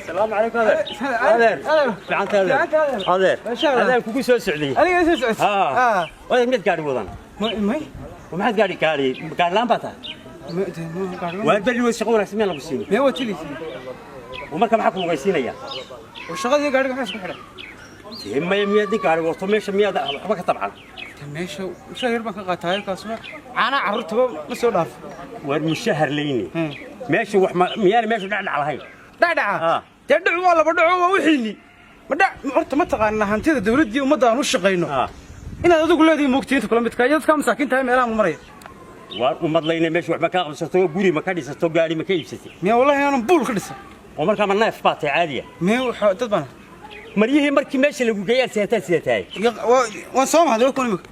السلام عليكم هذا فعنت هذا كوكو سو سعودي أنا سو سعودي وين مد قاعد وضن ما وما حد قاعد لامباتا وبل وشغل اسمي الله بسيني ما هو تلي ومركب حكم وغيسينيا والشغل دي قاعد حاس بحرة ما يميدي قاعد وطميش مياد حبك طبعا ماشي وشهر بك قطاير كاسمه انا عررتبه ما سو داف والمشهر ليني ماشي ميال ماشي دعنا على هاي دعنا تدعو ولا بدعو وحيني ما تقانا هانتيدا دawladii umada aan u shaqeyno inaad adigu leedii moogtiinta kula midka ayadka masaakiinta meelaha maray waan u madlayna meesha wax ma ka qabsato guri ma ka dhisato gaari ma ka iibsatay miya wallahi aan buul ka dhisay oo marka ma neef baatay caadiya miya dad bana mariyihii markii meesha lagu geeyay siyaataay waan soo mahad ku nimid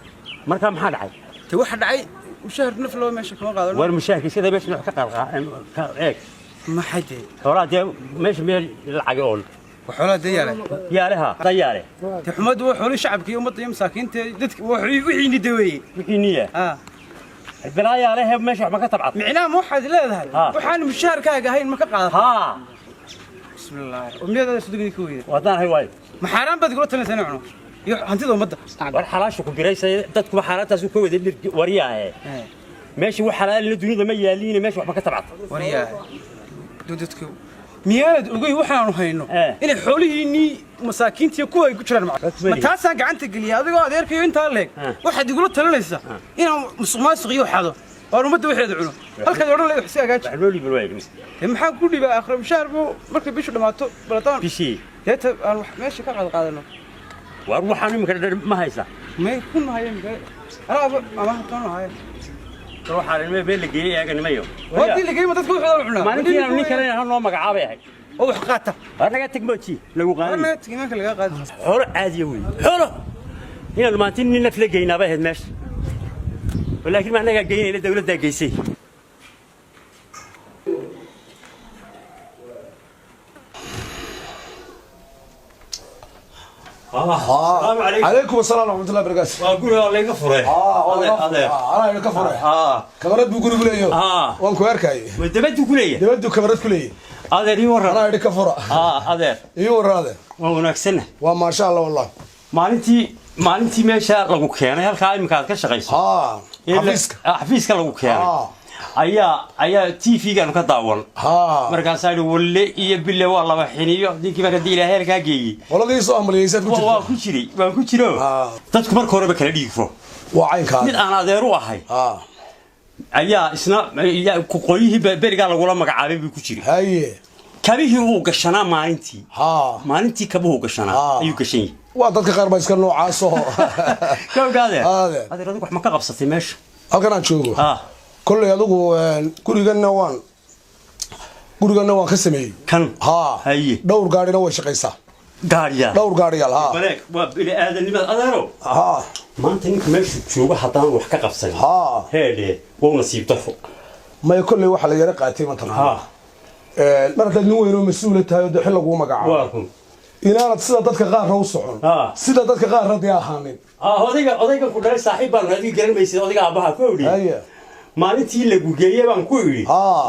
marka maxaa dhacay te waxa dhacay mushahar naf loo meesha kama qaadano war mushahar sida meesha wax ka eeg ما حد هورا مش ميل العقول وحولا دياله يالها طياره تحمد وحول شعبك يوم طيب مساكين ددك وحيني دوي وحينيه البلايا عليها ماشي ما كتبعت معناه مو حد لا وحان مشاركه هاي ما كقاده بسم الله ومنيدا صدقني كويده wadaan hay way ما حرام بد قلت لنا سنعنو hantido umada war xalaashu ku bireysay dadku xaaraantaas ku wada wariyaaye meeshii wax xalaal la dunida ma yaaliin meeshii wax ma ka tabcad wariyaaye dudadku miyaad ogay waxaanu hayno inay xoolihiini masaakiintii ku ay ku jiraan ma taasa gacanta galiya adigoo adeerkayo inta leeg waxaad igula talinaysa inaan musuqmaasuqiyo xado oo umada waxeeda cuno halka oran leeyahay xisaaga gaaj xalwali balwayg maxaa ku dhiba akhri mushaar buu markii bishu dhamaato balataan bishii deeta aan wax meesha ka qaadano war waxaan imika ma haysa ma kun hayeen araab ama toon hayeen waxaan ilmo beel geeyay ayaga nimayo wadii ligay ma dadku wuxuu cunaa maalintii nin kale aan noo magacaabay ahay oo wax qaata anaga tagmooti lagu qaadi anaga tagmaanka laga qaadi hore caadi weey hore inaan maantiin nin nafle geynaba ahayd meesha walaakiin ma anaga geynayna dawladda geysay عليكم السلام ورحمة الله وبركاته. أقول الله يغفره. أنا يغفره. كبرت بقول كليه. وانكو أركاي. دبت كليه. دبت كبرت كليه. هذا يورا. أنا يغفره. هذا. يورا هذا. وناك سنة. وما شاء الله والله. maalintii meesha lagu keenay halka imika aad ka shaqayso xafiiska lagu keenay ayaa TV-gan ka daawan markaas ay walle iyo bille waa laba xiniyo dinkii marka ilaahay ka geeyay waladii soo amaliyay waa ku jiro dadku marka hore kala dhiigfo waa caynka mid aan adeer u ahay ayaa isna ku qoyihii beriga lagu la magacaabay ku jiray haye kabihii uu gashanaa maalintii kabuhu gashanaa ayuu gashay waa dadka qaar ba iska noocaas oo gawgaade adeer adigu wax ma ka qabsatay meesha halkan aan joogo kulli adigu gurigana waan ka sameeyay kan haye dhowr gaarina way shaqaysaa dhowr gaariyaal baleeg waa bili aadanimada adeero maanta ninka meesha jooga haddaan wax ka qabsan heedhe waa nasiib dafo may kulli waxa la yara qaatay mataqaan mar hadda nin weyn oo mas'uul tahay oo xil lagu magacaabo inaanad sida dadka qaar u socon sida dadka qaar radii ahaanin odayga ku dhalay saaxiib baan adiga garanaysid odayga aabaha ku yiri maalintii lagu geeyay baan ku yiri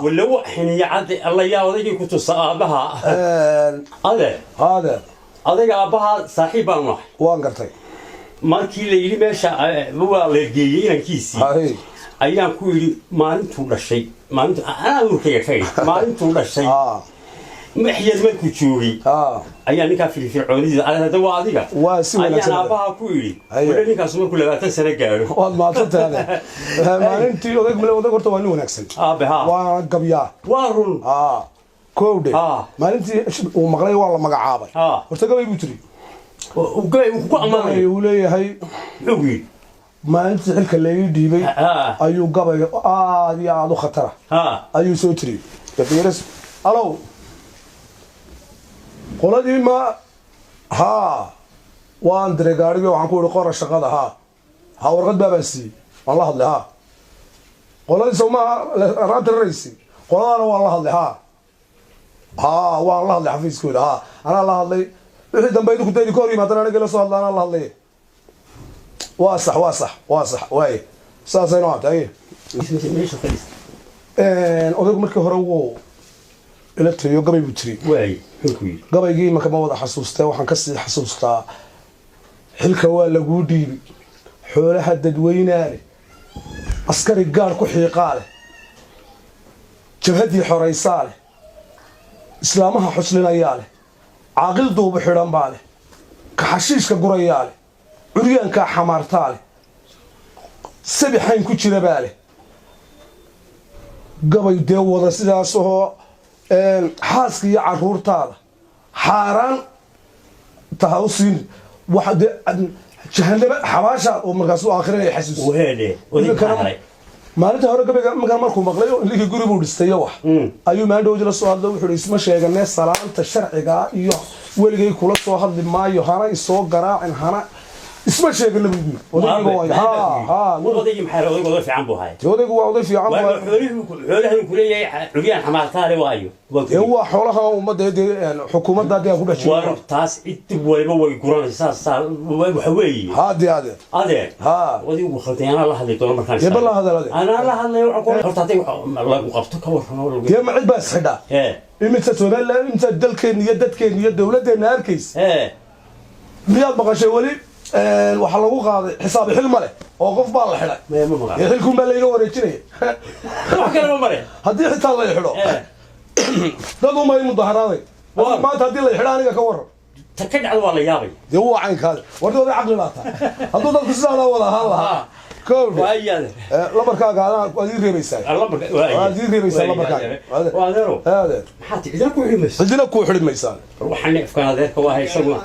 wala waxiniya cad Allah yaa odayga ku tusa aabaha odayga aabaha saaxiib baan waan gartay markii la yiri meesha waa la geeyay inankiisii ayaan ku yiri maalintuu dhashay maalintuu dhashay محيز مالكو تشوفي أيام نكا في الفرعونية على هذا واديك أيام أباها كويري ولا نكا سمر كل وقت سنة قالوا والله ما تنت هذا ما أنت يودك من يودك ورتوا نون أكسن بها وقبيا وارون كودي ما أنت ومغلي والله مقعابي ورتقبي بيتري وقبي أمامي ولا هاي لوي ما أنت حلك اللي يديبي أيو قبي يا عدو خطرة أيو سوتري كثيرس ألو qoladii ma waan diray gaariga waxaan ku qora shaqada warqad baabaasi waan la hadlay qoladii Soomaa raad raysi qoladana waan la hadlay waan la hadlay xafiiskooda ana la hadlay wixii dambe ku daydi koor yimaadana aniga la soo hadlaana la hadlay waa sax waay saasayna waa tahay odaygu markii hore wuu ila tiriyo gabay buu tiri waay xukumi gabaygii marka ma wada xasuustay waxaan ka sii xasuustaa xilka waa lagu dhiibi xoolaha dadweynaale askari gaar ku xiiqaale jabhadii xoraysaale islaamaha xuslinayaale caaqil duuba xidhan baale ka xashiishka gurayaale curyaanka xamaartaale sabixayn ku jira baale gabay dee wada sidaas oo xaaska iyo caruurtaada xaaraan taha u siin waxa dee jahanaba xabaasha oo markaas u aakhirinaya xasuus وهذا وذي maalinta hore gabayga markuu maqlay intii guri buu dhistay wax ayuu maandhowdi la soo hadlay wuxuu isma sheeganay salaanta sharciga iyo weligay kula soo hadli maayo hana isoo garaacin hana isma sheegan odaygu وضيق محل وضيق في عم بوهاي odaygu waa oday fiican xoolaha ku leeyahay xuliyaan xamaartaale waayo waa xoolaha ummadda xukuumadda hadii ku dhaxjiro waa taas inta waliba way guranaysaa waxa weeye haadi adeer wadigu khaldayana la hadlay doona markaan yaba la hadalay ana la hadlay waxa horta haday lagu qabto ka warramo dee ma cid baa isxidha imita Soomaaliland imita dalkeen iyo dadkeen iyo dawladdeena arkays miyaad maqashay wali waxa lagu qaaday xisaab xilma leh oo qof baa la xidhay ma maqan xilkun baa layga wareejinaya wax kale ma mare haddii xitaa la xidho dad uma mudaharaaday maanta haddii la xidho aniga ka waran ta ka dhacdo waa la yaabay dee waa caynkaada wardooda caqli laata hadduu dadku sidaa wada ahaan lahaa كود وايد لبركاga waad ii reebaysaa waad ii reebaysaa labarkaaga waadero hada maxaad idin ku xidhimaysaa idin ku xidhimaysaa waxaan ifkaan adeerka waa haysana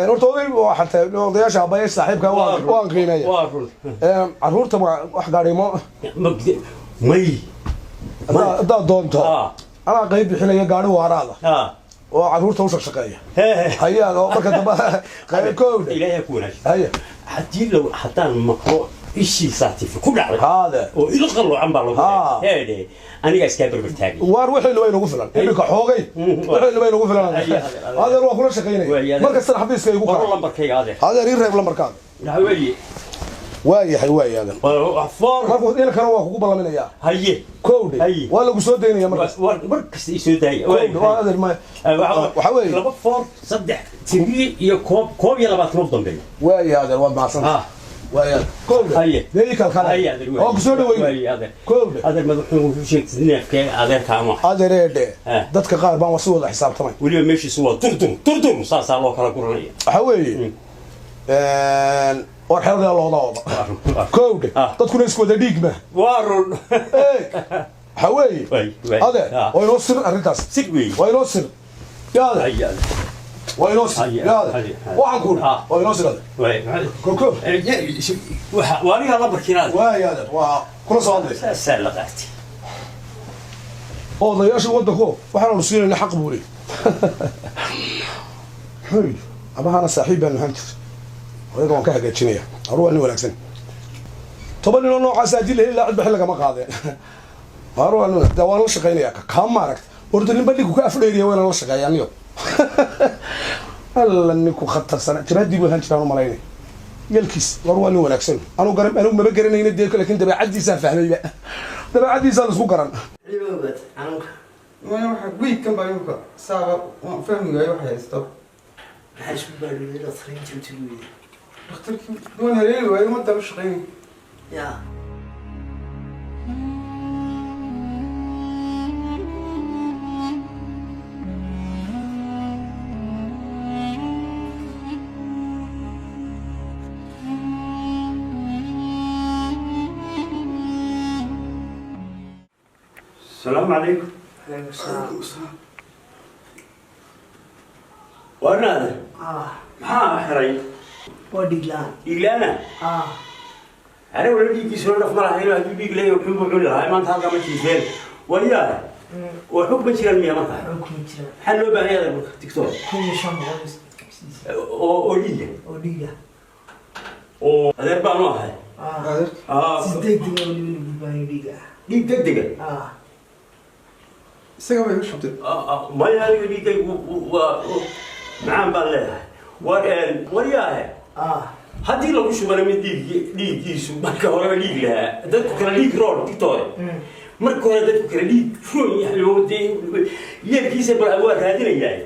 horta waxa xataa odayaasha abaay saaxiibka waan qiimeeyaa caruurta wax gaarimo may da doonto ana qayb bixinaya gaari waaraada oo caruurta u shaqeeya hayaan oo marka dambe qayb kood ilaahay ku wanaag haya hadii loo hataan maqro ishii saatiif ku dhacay hada oo ila qallo aan baa lagu heeday aniga iska barbartaagay waar wixii loo inagu filan imika xoogay wixii loo inagu filan adeer waa kula shaqeynay marka san xafiiska igu qoro lambarkayga adeer ii reeb lambarkaaga dhaweeye waayahay adeer marka ina kana waa kugu balaminaya haye koowde waa lagu soo deynaya markas soo daayay waa adeer ma waxa weeye laba foor saddex tibi iyo koob iyo labaatan dambe waayahay adeer waa maasan ويا كوب هي ذيك الخلايا او كسودو وي كوب هذا مدحون في شيء نيفك هذا كامو هذا ريد dadka qaar baan wasi wada xisaabtamay waliba meeshii soo turdum saasa loo kala guranaya waxa weeye war xirada loo wada koob dadkuna isku wada dhiigma waarun waxa weeye hada oo inoo sir arintaas sig weey waa inoo sir yaada وينوس يا وعنكون وينوس هذا كوكو وانيها لبركينات واي هذا وكل صوت سلقتي او ضياش ودكو waxaan u siinay xaq buuri hay aba ana saaxiib aan hanti wada waan ka hagaajinaya aruuni wanaagsan toban ino nooca saajil ilaa cid bixin laga ma qaadeen aruuni dawaan la shaqeynaya ka maaragt ordin badhigu ka afdheeriyo wayna la shaqeeyaan alla ninku khatar sana jabadii waxaan jiraan malaynay yelkis warwani wanaagsan anu garan anu ma garanayna deeyo laakiin dabeecadiisa fahmayba dabeecadiisa la isku garan liibad anka waxa week kan baa saaba waan fahmiyo waxa haysto maxaa isku baadhiyay dhakhtarin jirtigu dhakhtarkii doon hareeri waayo ma daba shaqeyn ya السلام عليكم. عليكم السلام. وانا هذا؟ ما حري. وديجلان. ديجلانا؟ أنا ولدي كيسون رفنا هنا هجيب لي وحب علا هاي ما تهاجم تيجين وياه وحب مشير المية ما تهاجم. حب مشير. حلو بقى هذا تكتور. كل شام غاز. أوديجا. أوديجا. هذا بقى ما هاي. صدق دي اللي بيبان أوديجا. دقيقة. isaga way u shubtay ما يعني دقيقة نعم بالله ورياه هذه لو شو بنا من ديك يسوع ما كهرباء ديك لها ده كنا ديك رول دكتور marka hore dadku kala dhiig fuun yahay loo deeyay yeelkiisa bal awaar raadinayay